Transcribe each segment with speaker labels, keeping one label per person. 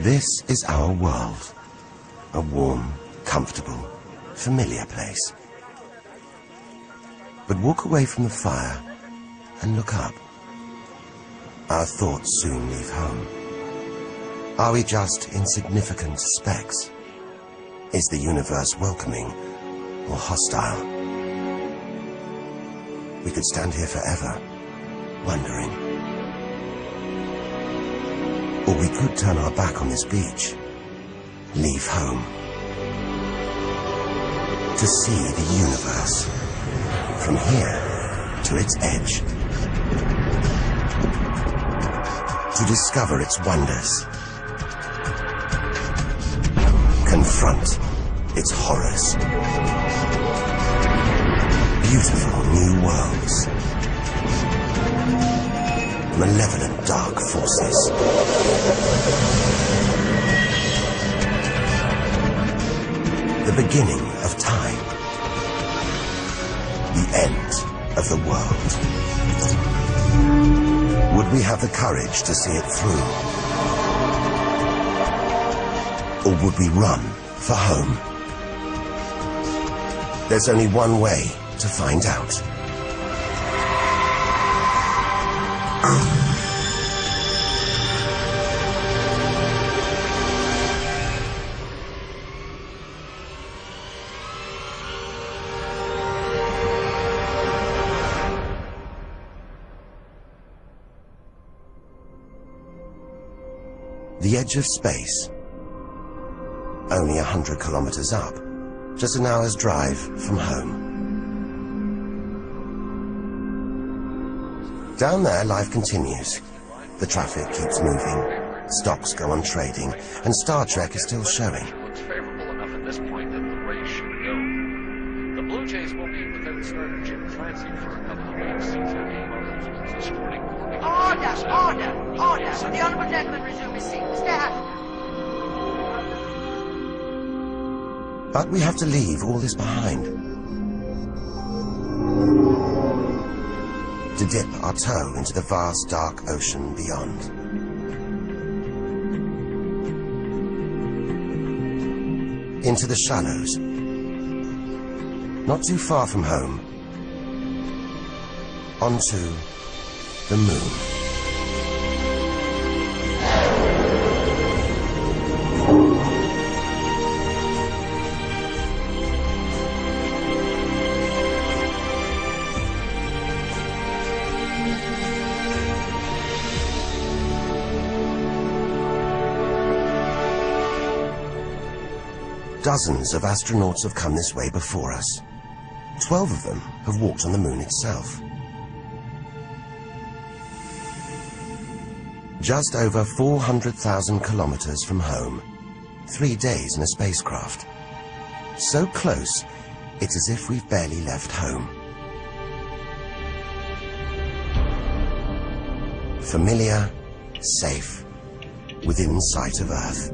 Speaker 1: This is our world. A warm, comfortable, familiar place. But walk away from the fire and look up. Our thoughts soon leave home. Are we just insignificant specks? Is the universe welcoming or hostile? We could stand here forever, wondering. Or we could turn our back on this beach, leave home, to see the universe, from here to its edge, to discover its wonders, confront its horrors. Beautiful new worlds, malevolent dark forces. The beginning of time. The end of the world. Would we have the courage to see it through? Or would we run for home? There's only one way to find out. The edge of space. Only 100 kilometers up. Just an hour's drive from home. Down there, life continues. The traffic keeps moving. Stocks go on trading, and Star Trek is still showing.
Speaker 2: Looks favorable enough at this point that the race should go. The Blue Jays will be without starter Jim Clancy for a couple of weeks.
Speaker 3: Order! The Honourable Gentleman resume his seat. Stand!
Speaker 1: But we have to leave all this behind. To dip our toe into the vast dark ocean beyond. Into the shallows. Not too far from home. Onto the moon. Dozens of astronauts have come this way before us. 12 of them have walked on the moon itself. Just over 400,000 kilometers from home. 3 days in a spacecraft. So close, it's as if we've barely left home. Familiar, safe, within sight of Earth.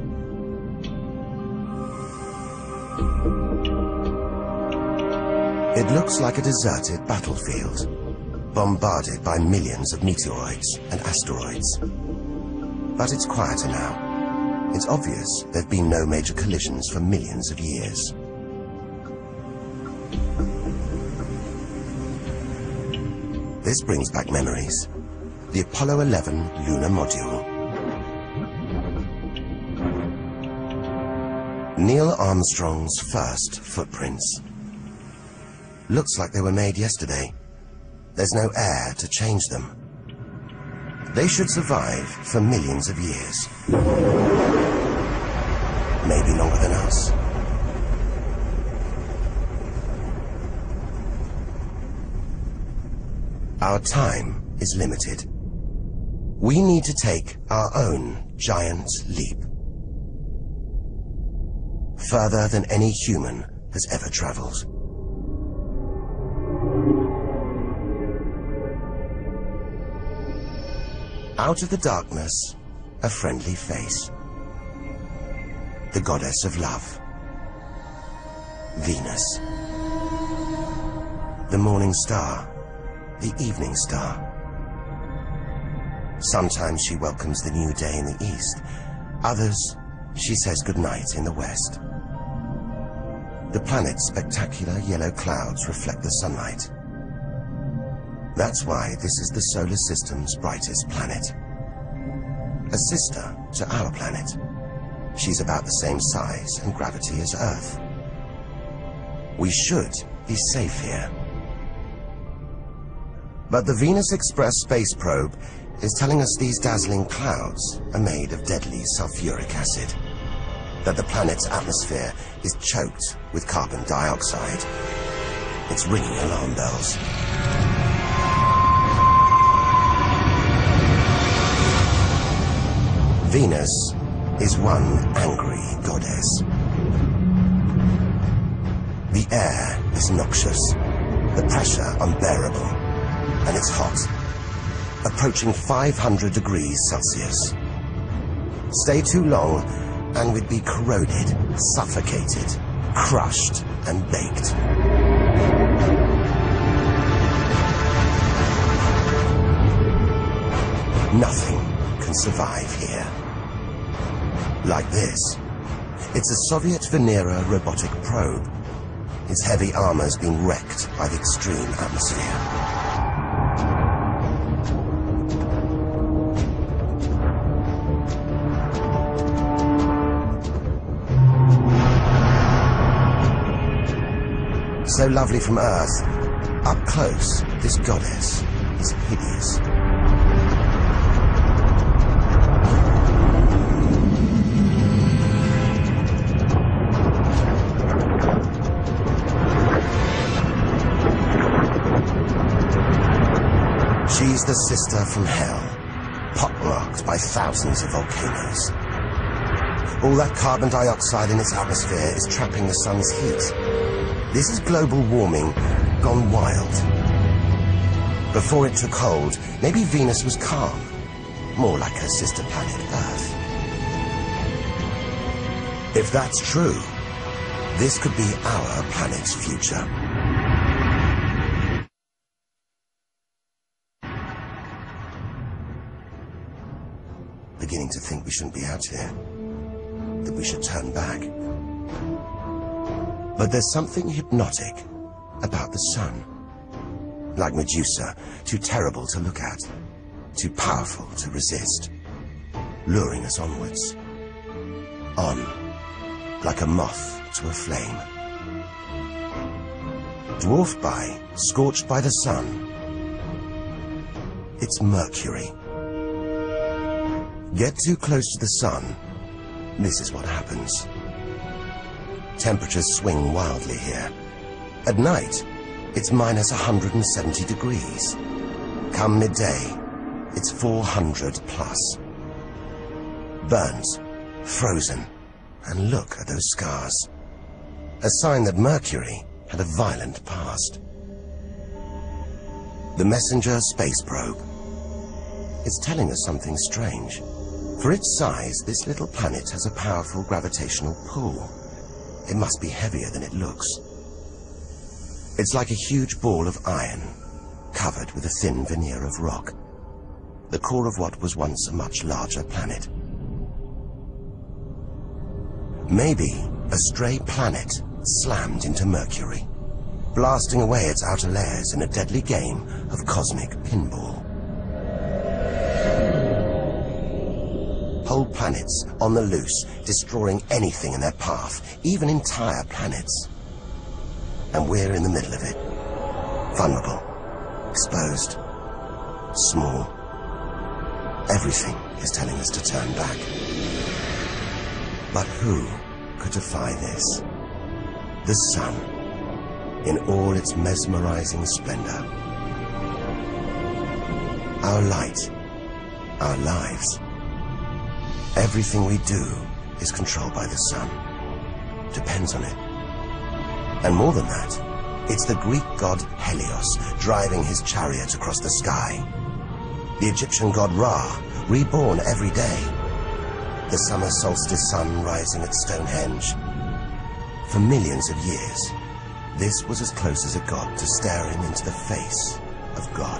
Speaker 1: It looks like a deserted battlefield, bombarded by millions of meteoroids and asteroids. But it's quieter now. It's obvious there've been no major collisions for millions of years. This brings back memories. The Apollo 11 lunar module. Neil Armstrong's first footprints. Looks like they were made yesterday. There's no air to change them. They should survive for millions of years. Maybe longer than us. Our time is limited. We need to take our own giant leap. Further than any human has ever traveled. Out of the darkness, a friendly face. The goddess of love. Venus. The morning star. The evening star. Sometimes she welcomes the new day in the east, Others, she says goodnight in the west. The planet's spectacular yellow clouds reflect the sunlight. That's why this is the solar system's brightest planet. A sister to our planet. She's about the same size and gravity as Earth. We should be safe here. But the Venus Express space probe is telling us these dazzling clouds are made of deadly sulfuric acid, that the planet's atmosphere is choked with carbon dioxide. It's ringing alarm bells. Venus is one angry goddess. The air is noxious, the pressure unbearable, and it's hot, approaching 500 degrees Celsius. Stay too long and we'd be corroded, suffocated, crushed and baked. Nothing can survive here. Like this. It's a Soviet Venera robotic probe. Its heavy armor's been wrecked by the extreme atmosphere. So lovely from Earth, up close, this goddess is hideous. She's the sister from hell, pockmarked by thousands of volcanoes. All that carbon dioxide in its atmosphere is trapping the sun's heat. This is global warming gone wild. Before it took hold, maybe Venus was calm, more like her sister planet Earth. If that's true, this could be our planet's future. Beginning to think we shouldn't be out here, that we should turn back. But there's something hypnotic about the sun. Like Medusa, too terrible to look at, too powerful to resist, luring us onwards. On, like a moth to a flame. Dwarfed by, scorched by the sun, it's Mercury. Get too close to the sun, this is what happens. Temperatures swing wildly here. At night, it's minus 170 degrees. Come midday, it's 400 plus. Burnt, frozen, and look at those scars. A sign that Mercury had a violent past. The Messenger space probe. It's telling us something strange. For its size, this little planet has a powerful gravitational pull. It must be heavier than it looks. It's like a huge ball of iron, covered with a thin veneer of rock, the core of what was once a much larger planet. Maybe a stray planet slammed into Mercury, blasting away its outer layers in a deadly game of cosmic pinball. Whole planets on the loose, destroying anything in their path, even entire planets. And we're in the middle of it. Vulnerable, exposed, small. Everything is telling us to turn back. But who could defy this? The sun, in all its mesmerizing splendor. Our light, our lives. Everything we do is controlled by the sun, depends on it. And more than that, it's the Greek god Helios driving his chariot across the sky. The Egyptian god Ra, reborn every day. The summer solstice sun rising at Stonehenge. For millions of years, this was as close as it got to staring into the face of God.